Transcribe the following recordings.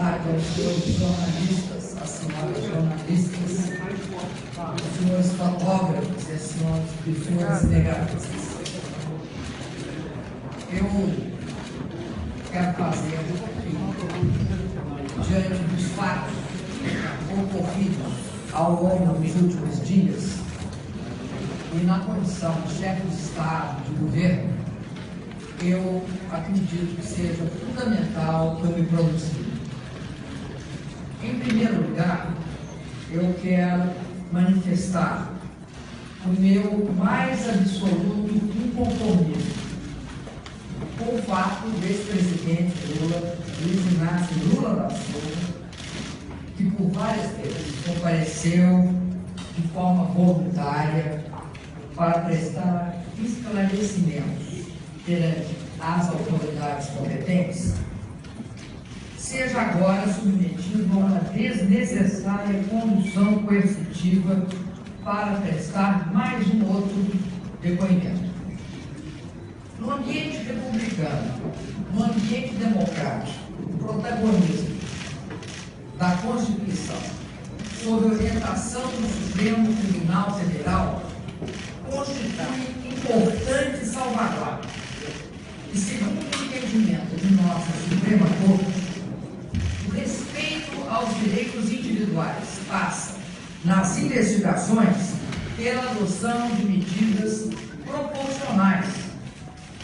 tarde aos senhores jornalistas, às senhoras jornalistas, aos senhores fotógrafos e às senhoras pessoas negativas. Eu quero fazer diante dos fatos ocorridos ao longo dos últimos dias e na condição de chefe de Estado, de governo, eu acredito que seja fundamental que eu me pronuncie. Em primeiro lugar, eu quero manifestar o meu mais absoluto inconformismo com o fato do ex-presidente Lula, Luiz Inácio Lula da Silva, que por várias vezes compareceu de forma voluntária para prestar esclarecimentos perante as autoridades competentes, seja agora submetido a uma desnecessária condução coercitiva para prestar mais um outro depoimento. No ambiente republicano, no ambiente democrático, o protagonismo da Constituição, sob orientação do Supremo Tribunal Federal, constitui importante salvaguarda. E segundo o entendimento de nossa Suprema Corte, o respeito aos direitos individuais passa, nas investigações, pela adoção de medidas proporcionais,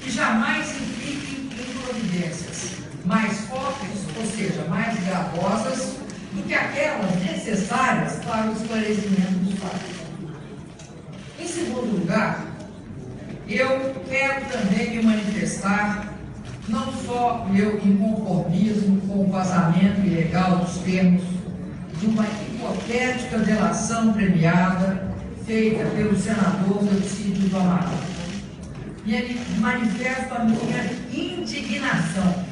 que jamais impliquem em providências mais fortes, ou seja, mais gravosas, do que aquelas necessárias para o esclarecimento dos fatos. Em segundo lugar, eu quero também me manifestar não só meu inconformismo com o vazamento ilegal dos termos de uma hipotética delação premiada feita pelo senador Eucídio do Amaral. E manifesto a minha indignação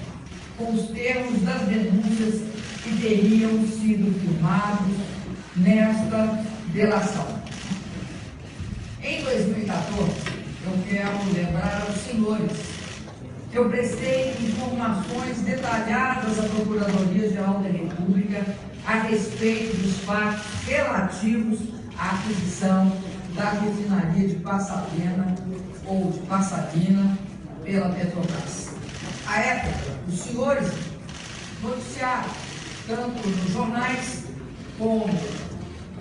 com os termos das denúncias que teriam sido firmados nesta delação. Em 2014, eu quero lembrar aos senhores que eu prestei informações detalhadas à Procuradoria-Geral da República a respeito dos fatos relativos à aquisição da refinaria de Passadena ou de Passadina pela Petrobras. À época, os senhores noticiaram, tanto nos jornais como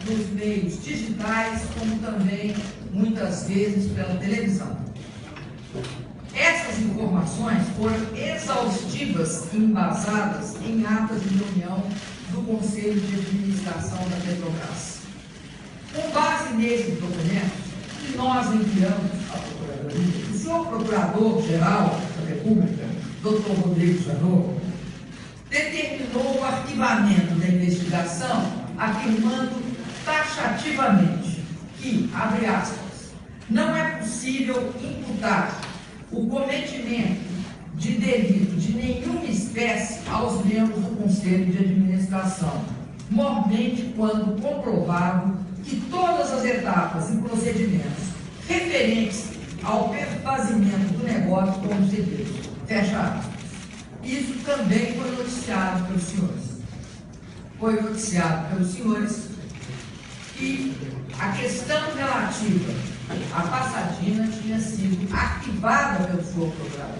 nos meios digitais, como também, muitas vezes, pela televisão. Essas informações foram exaustivas e embasadas em atas de reunião do Conselho de Administração da Petrobras. Com base nesses documentos, que nós enviamos à Procuradoria, o senhor Procurador-Geral da República, Dr. Rodrigo Janot, determinou o arquivamento da investigação, afirmando taxativamente que, abre aspas, não é possível imputar o cometimento de delito de nenhuma espécie aos membros do Conselho de Administração, mormente quando comprovado que todas as etapas e procedimentos referentes ao perfazimento do negócio como seguinte. Fecha aspas. Isso também foi noticiado pelos senhores. Foi noticiado pelos senhores que a questão relativa à Passadina tinha sido arquivada pelo senhor procurador.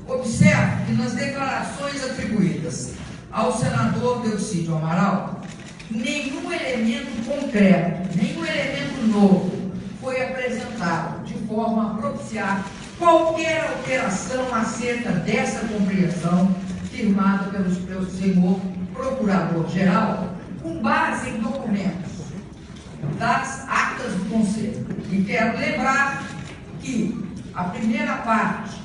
Observe que nas declarações atribuídas ao senador Eucídio Amaral, nenhum elemento concreto, nenhum elemento novo foi apresentado de forma a propiciar qualquer alteração acerca dessa compreensão firmada pelo senhor Procurador-Geral com base em documentos das atas do Conselho. E quero lembrar que a primeira parte,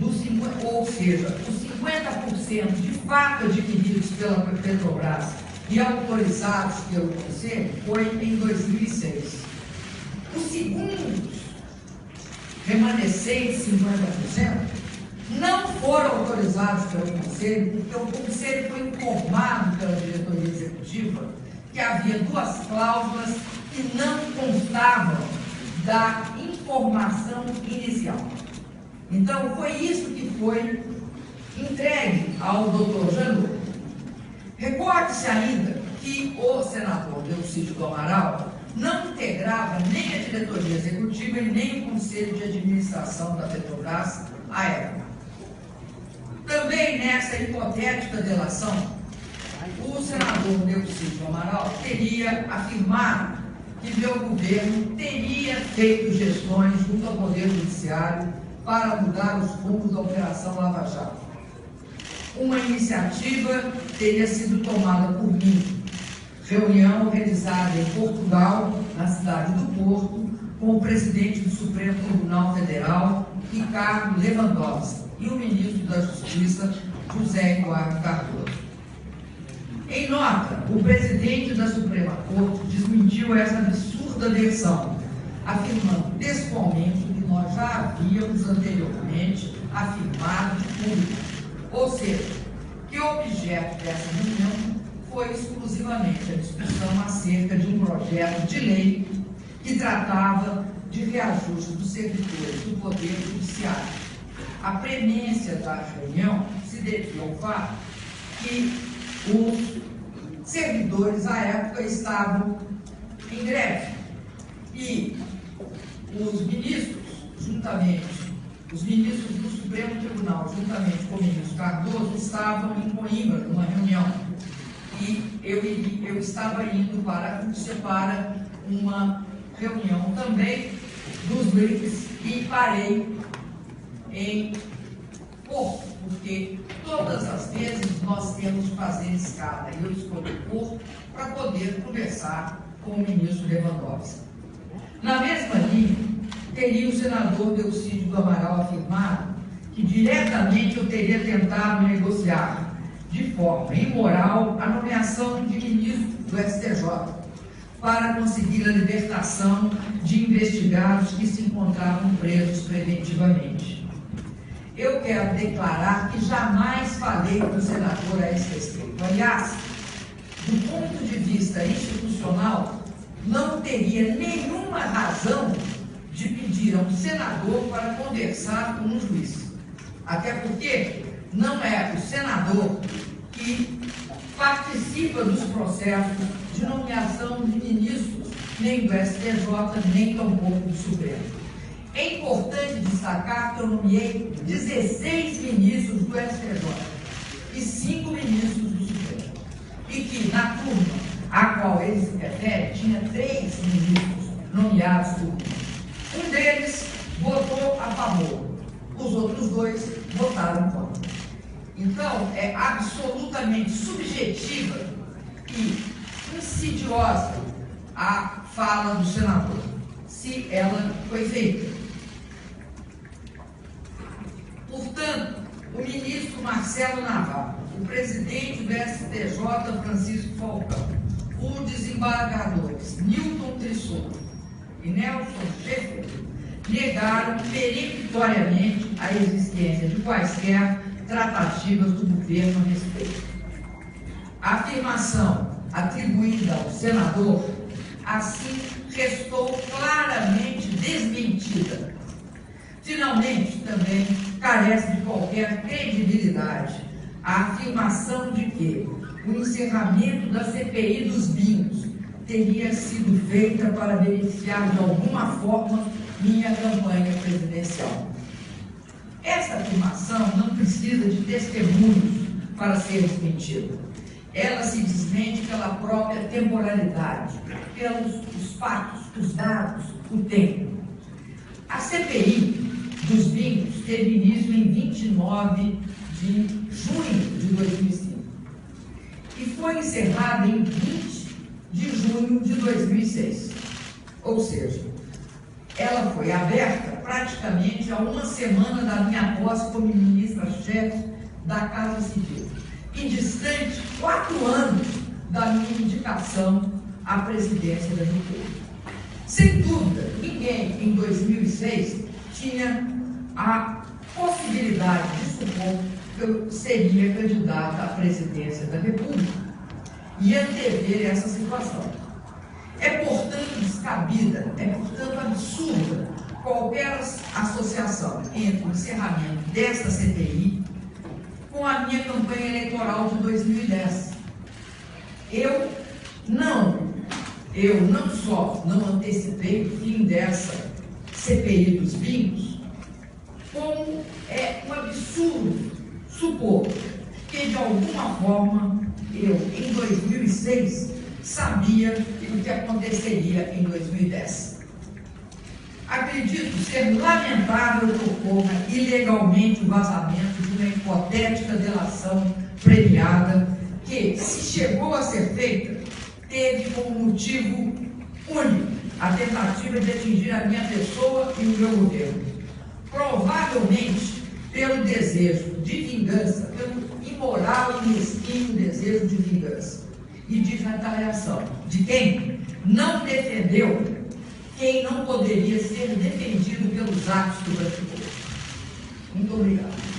ou seja, os 50% de fato adquiridos pela Petrobras e autorizados pelo Conselho, foi em 2006. Os segundos remanescentes 50% não foram autorizados pelo Conselho, porque o Conselho foi informado pela diretoria executiva que havia duas cláusulas que não constavam da informação inicial. Então, foi isso que foi entregue ao doutor Janot. Recorde-se ainda que o senador Delcídio do Amaral não integrava nem a diretoria executiva e nem o conselho de administração da Petrobras à época. Também nessa hipotética delação, o senador Delcídio do Amaral teria afirmado que meu governo teria feito gestões junto ao Poder Judiciário para mudar os rumos da Operação Lava Jato. Uma iniciativa teria sido tomada por mim. Reunião realizada em Portugal, na cidade do Porto, com o presidente do Supremo Tribunal Federal, Ricardo Lewandowski, e o ministro da Justiça, José Eduardo Cardoso. Em nota, o presidente da Suprema Corte desmentiu essa absurda versão, afirmando textualmente que nós já havíamos anteriormente afirmado de público, ou seja, que o objeto dessa reunião foi exclusivamente a discussão acerca de um projeto de lei que tratava de reajuste dos servidores do Poder Judiciário. A premência da reunião se devia ao fato que os servidores, à época, estavam em greve e os ministros do Supremo Tribunal, juntamente com o ministro Cardoso, estavam em Coimbra, numa reunião. E eu estava indo para uma reunião também dos BRICS e parei em Porto, porque todas as vezes nós temos de fazer escala e eu escolhi Porto para poder conversar com o ministro Lewandowski. Na mesma linha, teria o senador Delcídio do Amaral afirmado que diretamente eu teria tentado negociar de forma imoral a nomeação de ministro do STJ para conseguir a libertação de investigados que se encontravam presos preventivamente. Eu quero declarar que jamais falei com o senador a esse respeito. Aliás, do ponto de vista institucional, não teria nenhuma razão de pedir a um senador para conversar com um juiz. Até porque não é o senador que participa dos processos de nomeação de ministros, nem do STJ, nem tampouco do Supremo. É importante destacar que eu nomeei 16 ministros do STJ e 5 ministros do Supremo. E que, na turma a qual ele se refere, tinha 3 ministros nomeados por mim. Um deles votou a favor, os outros 2 votaram contra. Então, é absolutamente subjetiva e insidiosa a fala do senador, se ela foi feita. Portanto, o ministro Marcelo Navarro, o presidente do STJ, Francisco Falcão, os desembargadores Newton Trissouro e Nelson Schaeffer negaram peremptoriamente a existência de quaisquer tratativas do governo a respeito. A afirmação atribuída ao senador, assim, restou claramente desmentida. Finalmente, também carece de qualquer credibilidade a afirmação de que o encerramento da CPI dos vinhos teria sido feita para beneficiar de alguma forma minha campanha presidencial. Essa afirmação não precisa de testemunhos para ser desmentida. Ela se desmente pela própria temporalidade, pelos os fatos, os dados, o tempo. A CPI dos vinhos teve início em 29 de junho de 2005 e foi encerrada em 20 de junho de 2006. Ou seja, ela foi aberta praticamente a uma semana da minha posse como ministra-chefe da Casa Civil e distante 4 anos da minha indicação à presidência da República. Sem dúvida, ninguém em 2006 tinha a possibilidade de supor que eu seria candidata à presidência da República e antever essa situação. É, portanto, descabida, é, portanto, absurda qualquer associação entre o encerramento desta CPI com a minha campanha eleitoral de 2010. Eu não só não antecipei o fim dessa CPI dos vinhos, como é um absurdo supor que, de alguma forma, eu, em 2006, sabia o que aconteceria em 2010. Acredito ser lamentável que ocorra ilegalmente o vazamento de uma hipotética delação premiada que, se chegou a ser feita, teve como motivo único a tentativa de atingir a minha pessoa e o meu governo. Provavelmente pelo desejo de vingança, pelo imoral e mesquinho desejo de vingança e de retaliação de quem não defendeu quem não poderia ser defendido pelos atos do brasileiro. Muito obrigado.